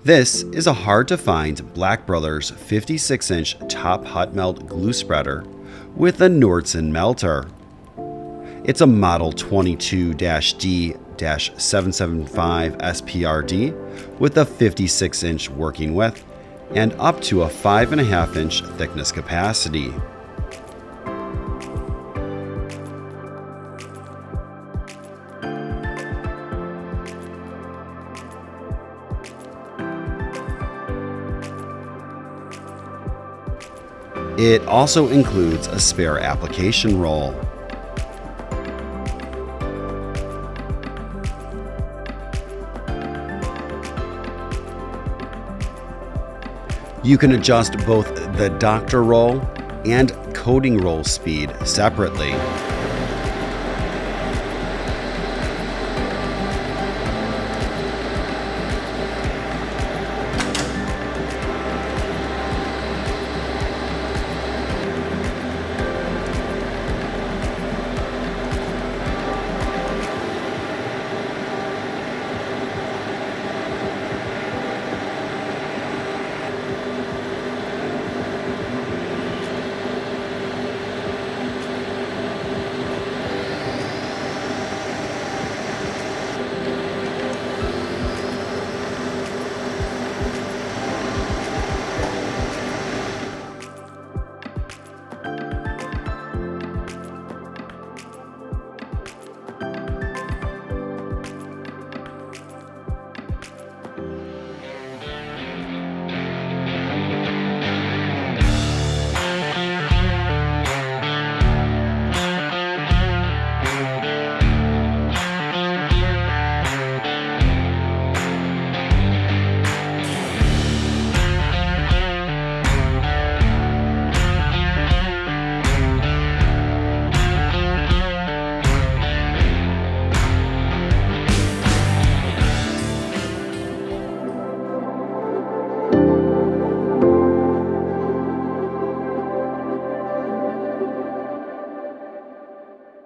This is a hard-to-find Black Brothers 56-inch top hot melt glue spreader with a Nordson melter. It's a Model 22-D-775 SPRD with a 56-inch working width and up to a 5.5-inch thickness capacity. It also includes a spare application roll. You can adjust both the doctor roll and coating roll speed separately.